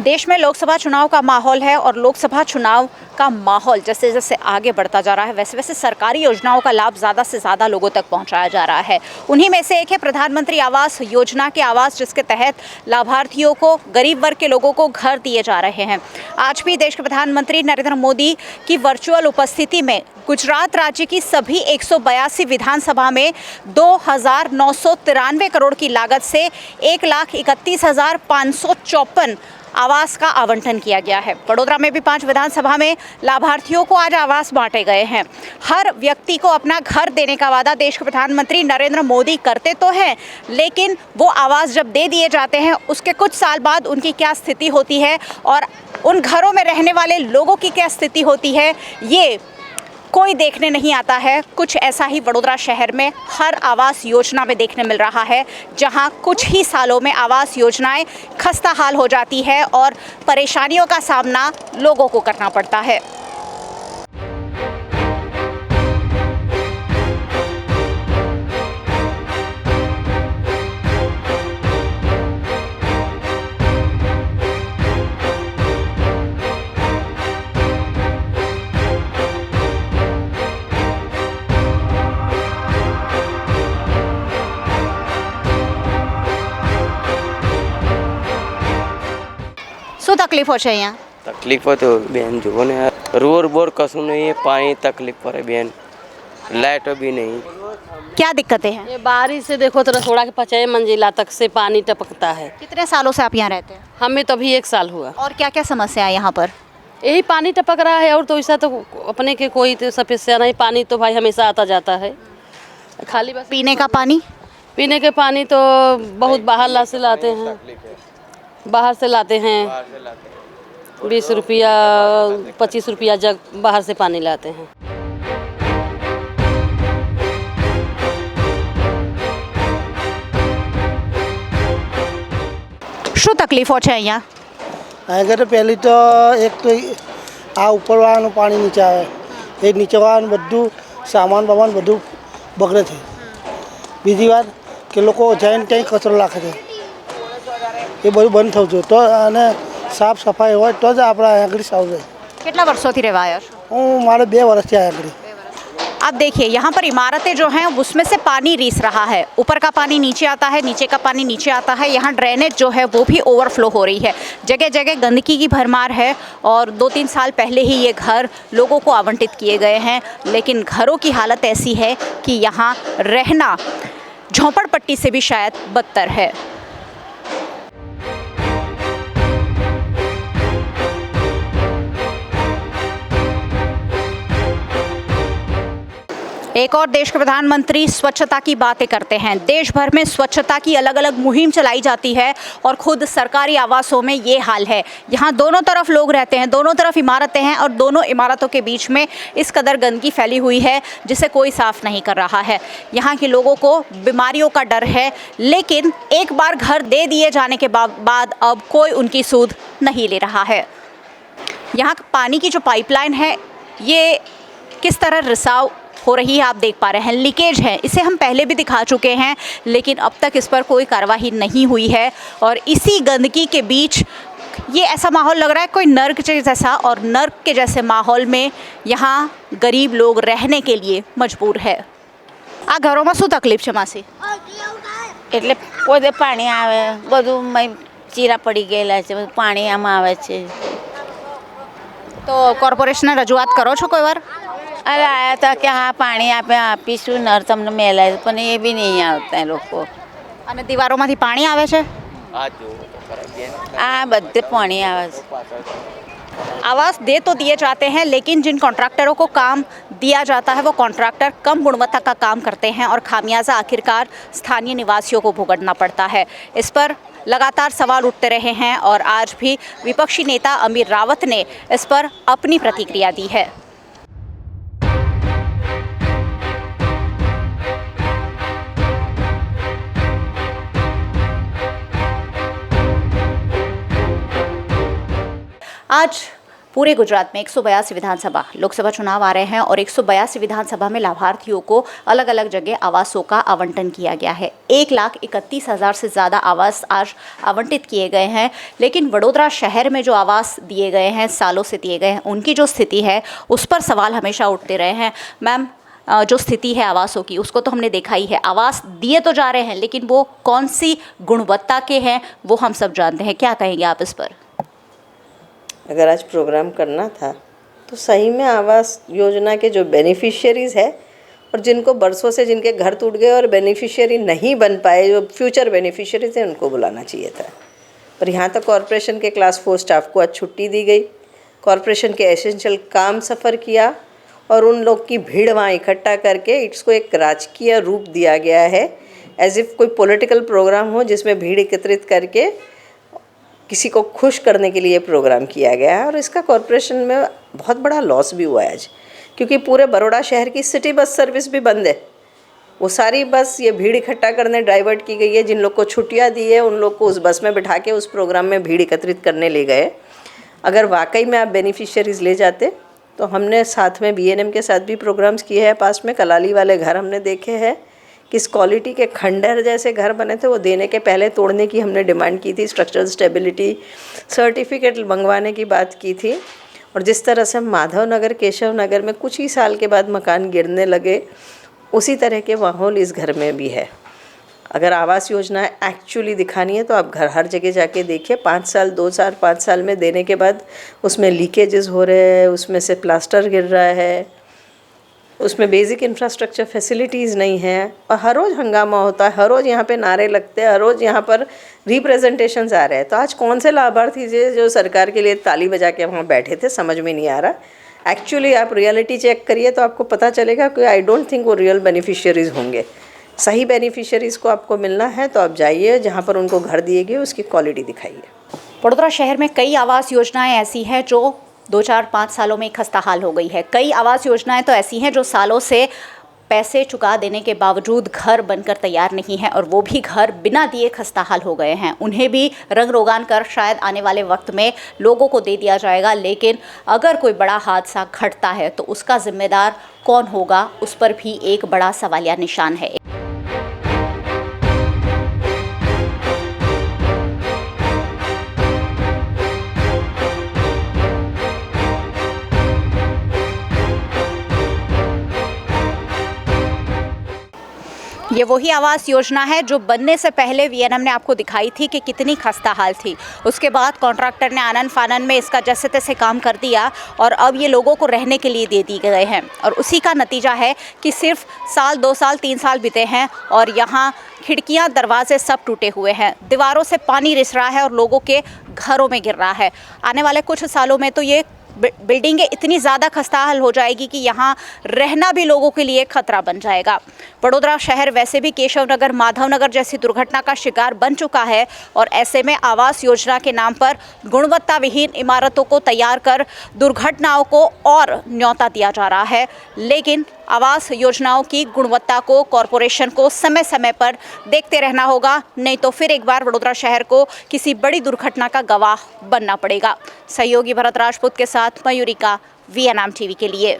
देश में लोकसभा चुनाव का माहौल है और लोकसभा चुनाव का माहौल जैसे जैसे आगे बढ़ता जा रहा है वैसे वैसे सरकारी योजनाओं का लाभ ज़्यादा से ज़्यादा लोगों तक पहुंचाया जा रहा है। उन्हीं में से एक है प्रधानमंत्री आवास योजना के आवास, जिसके तहत लाभार्थियों को, गरीब वर्ग के लोगों को घर दिए जा रहे हैं। आज भी देश के प्रधानमंत्री नरेंद्र मोदी की वर्चुअल उपस्थिति में गुजरात राज्य की सभी 182 विधानसभा में 2,993 करोड़ की लागत से 1,31,554 आवास का आवंटन किया गया है। वडोदरा में भी 5 विधानसभा में लाभार्थियों को आज आवास बांटे गए हैं। हर व्यक्ति को अपना घर देने का वादा देश के प्रधानमंत्री नरेंद्र मोदी करते तो हैं, लेकिन वो आवास जब दे दिए जाते हैं उसके कुछ साल बाद उनकी क्या स्थिति होती है और उन घरों में रहने वाले लोगों की क्या स्थिति होती है, ये कोई देखने नहीं आता है। कुछ ऐसा ही वडोदरा शहर में हर आवास योजना में देखने मिल रहा है, जहां कुछ ही सालों में आवास योजनाएं खस्ता हाल हो जाती है और परेशानियों का सामना लोगों को करना पड़ता है। શું તકલીફો છે અહીંયા? તકલીફો તો બેન જુઓ ને, રોડ બોર કશું નહીં, પાણી તકલીફ પડે બેન, लाइट भी नहीं। क्या दिक्कतें हैं? ये बारिश से देखो तो रसोड़ा के 5 मंजिला तक से पानी टपकता है। कितने सालों से आप यहाँ रहते हैं? हमें तो अभी 1 साल हुआ। और क्या क्या समस्या है यहाँ पर? यही पानी टपक रहा है और तो ऐसा तो अपने के कोई तो समस्या नहीं। पानी तो भाई हमेशा आता जाता है, खाली बस पीने का पानी? पीने के पानी तो बहुत बाहर से लाते हैं, बाहर से लाते हैं। 20 रुपया 25 रुपया जग बाहर से पानी लाते हैं। શું તકલીફો છે અહીંયા? આગળ પહેલી તો એક તો આ ઉપરવાળાનું પાણી નીચે આવે, એ નીચેવાળાનું બધું સામાન બામાન બધું બગડે છે। બીજી વાત કે લોકો જઈને ત્યાં કચરો નાખે છે, એ બધું બંધ થવું જોઈએ તો, અને સાફ સફાઈ હોય તો જ આપણા આગળ સારું રહે। કેટલા વર્ષોથી રહેવા આવ્યા છો? હું મારે 2 વર્ષથી આગળ। आप देखिए यहाँ पर इमारतें जो हैं उसमें से पानी रिस रहा है, ऊपर का पानी नीचे आता है, नीचे का पानी नीचे आता है। यहाँ ड्रेनेज जो है वो भी ओवरफ्लो हो रही है, जगह जगह गंदगी की भरमार है। और 2-3 साल पहले ही ये घर लोगों को आवंटित किए गए हैं, लेकिन घरों की हालत ऐसी है कि यहाँ रहना झोंपड़पट्टी से भी शायद बदतर है। एक और देश के प्रधानमंत्री स्वच्छता की बातें करते हैं। देश भर में स्वच्छता की अलग अलग मुहिम चलाई जाती है और खुद सरकारी आवासों में ये हाल है। यहाँ दोनों तरफ लोग रहते हैं, दोनों तरफ इमारतें हैं और दोनों इमारतों के बीच में इस कदर गंदगी फैली हुई है जिसे कोई साफ नहीं कर रहा है। यहाँ के लोगों को बीमारियों का डर है, लेकिन एक बार घर दे दिए जाने के बाद अब कोई उनकी सूध नहीं ले रहा है। यहाँ पानी की जो पाइपलाइन है ये किस तरह रिसाव हो रही है आप देख पा रहे हैं, लीकेज है। इसे हम पहले भी दिखा चुके हैं, लेकिन अब तक इस पर कोई कार्रवाई नहीं हुई है। और इसी गंदगी के बीच ये ऐसा माहौल लग रहा है कोई नर्क जैसा, और नर्क के जैसे माहौल में यहाँ गरीब लोग रहने के लिए मजबूर है। आ घरों में શું તકલીફ છે માસી? એટલે પોતે પાણી આવે, બધું ચીરા પડી ગયેલા છે, બધું પાણી આમાં આવે છે। તો કોર્પોરેશનને રજૂઆત કરો છો કોઈ વાર? અરે આયા હતા કે હા પાણી આપીશું નર તમને મેલાય, પણ એ બી નહીં આવતા લોકો। અને દીવારોમાંથી પાણી આવે છે? આ બધે પાણી આવે છે। आवास दे तो दिए जाते हैं, लेकिन जिन कॉन्ट्रैक्टरों को काम दिया जाता है वो कॉन्ट्रैक्टर कम गुणवत्ता का काम करते हैं और खामियाजा आखिरकार स्थानीय निवासियों को भुगतना पड़ता है। इस पर लगातार सवाल उठते रहे हैं और आज भी विपक्षी नेता अमीर रावत ने इस पर अपनी प्रतिक्रिया दी है। आज पूरे गुजरात में 182 विधानसभा लोकसभा चुनाव आ रहे हैं और 182 विधानसभा में लाभार्थियों को अलग अलग जगह आवासों का आवंटन किया गया है। 1,31,000 से ज़्यादा आवास आज आवंटित किए गए हैं। लेकिन वडोदरा शहर में जो आवास दिए गए हैं, सालों से दिए गए हैं, उनकी जो स्थिति है उस पर सवाल हमेशा उठते रहे हैं। मैम, जो स्थिति है आवासों की उसको तो हमने देखा ही है। आवास दिए तो जा रहे हैं लेकिन वो कौन सी गुणवत्ता के हैं वो हम सब जानते हैं। क्या कहेंगे आप इस पर? अगर आज प्रोग्राम करना था तो सही में आवास योजना के जो बेनिफिशियरीज़ है और जिनको बरसों से जिनके घर टूट गए और बेनिफिशियरी नहीं बन पाए, जो फ्यूचर बेनिफिशियरीज हैं, उनको बुलाना चाहिए था। पर यहाँ तक कॉरपोरेशन के क्लास 4 स्टाफ को आज छुट्टी दी गई। कॉरपोरेशन के एसेंशियल काम सफ़र किया और उन लोग की भीड़ वहाँ इकट्ठा करके इसको एक राजकीय रूप दिया गया है, एज इफ़ कोई पॉलिटिकल प्रोग्राम हो जिसमें भीड़ एकत्रित करके किसी को खुश करने के लिए प्रोग्राम किया गया है। और इसका कॉरपोरेशन में बहुत बड़ा लॉस भी हुआ है आज, क्योंकि पूरे बड़ौदा शहर की सिटी बस सर्विस भी बंद है। वो सारी बस ये भीड़ इकट्ठा करने डाइवर्ट की गई है। जिन लोग को छुट्टियां दी है उन लोग को उस बस में बिठा के उस प्रोग्राम में भीड़ एकत्रित करने ले गए। अगर वाकई में आप बेनिफिशियरीज़ ले जाते तो हमने साथ में BNM के साथ भी प्रोग्राम्स किए हैं। पास में कलाली वाले घर हमने देखे हैं, किस क्वालिटी के खंडहर जैसे घर बने थे। वो देने के पहले तोड़ने की हमने डिमांड की थी, स्ट्रक्चरल स्टेबिलिटी सर्टिफिकेट मंगवाने की बात की थी। और जिस तरह से माधव नगर, केशव नगर में कुछ ही साल के बाद मकान गिरने लगे, उसी तरह के माहौल इस घर में भी है। अगर आवास योजना एक्चुअली दिखानी है तो आप घर हर जगह जाके देखिए। 5 साल 5 साल में देने के बाद उसमें लीकेजेस हो रहे हैं, उसमें से प्लास्टर गिर रहा है, उसमें बेसिक इंफ्रास्ट्रक्चर फैसिलिटीज़ नहीं है और हर रोज़ हंगामा होता है, हर रोज़ यहाँ पे नारे लगते हैं, हर रोज़ यहाँ पर रिप्रेजेंटेशंस आ रहे हैं। तो आज कौन से लाभार्थी थे जो सरकार के लिए ताली बजा के वहाँ बैठे थे, समझ में नहीं आ रहा। एक्चुअली आप रियलिटी चेक करिए तो आपको पता चलेगा कि आई डोंट थिंक वो रियल बेनिफिशियरीज़ होंगे। सही बेनिफिशियरीज़ को आपको मिलना है तो आप जाइए, जहाँ पर उनको घर दिए गए उसकी क्वालिटी दिखाइए। वडोदरा शहर में कई आवास योजनाएं ऐसी हैं जो 2-4-5 सालों में खस्ता हाल हो गई है। कई आवास योजनाएं तो ऐसी हैं जो सालों से पैसे चुका देने के बावजूद घर बनकर तैयार नहीं है और वो भी घर बिना दिए खस्ता हाल हो गए हैं। उन्हें भी रंग रोगान कर शायद आने वाले वक्त में लोगों को दे दिया जाएगा। लेकिन अगर कोई बड़ा हादसा घटता है तो उसका जिम्मेदार कौन होगा, उस पर भी एक बड़ा सवालिया निशान है। ये वही आवास योजना है जो बनने से पहले VNM ने आपको दिखाई थी कि कितनी खस्ता हाल थी। उसके बाद कॉन्ट्रैक्टर ने आनन फानन में इसका जैसे तैसे काम कर दिया और अब ये लोगों को रहने के लिए दे दी गए हैं। और उसी का नतीजा है कि सिर्फ साल, 2 साल, 3 साल बीते हैं और यहाँ खिड़कियाँ, दरवाजे सब टूटे हुए हैं, दीवारों से पानी रिस रहा है और लोगों के घरों में गिर रहा है। आने वाले कुछ सालों में तो ये बिल्डिंगें इतनी ज़्यादा खस्ताहाल हो जाएगी कि यहाँ रहना भी लोगों के लिए खतरा बन जाएगा। वडोदरा शहर वैसे भी केशव नगर, माधव नगर जैसी दुर्घटना का शिकार बन चुका है और ऐसे में आवास योजना के नाम पर गुणवत्ता विहीन इमारतों को तैयार कर दुर्घटनाओं को और न्योता दिया जा रहा है। लेकिन आवास योजनाओं की गुणवत्ता को कॉरपोरेशन को समय समय पर देखते रहना होगा, नहीं तो फिर एक बार वडोदरा शहर को किसी बड़ी दुर्घटना का गवाह बनना पड़ेगा। सहयोगी भरत राजपूत के साथ मयूरिका, VNM TV के लिए।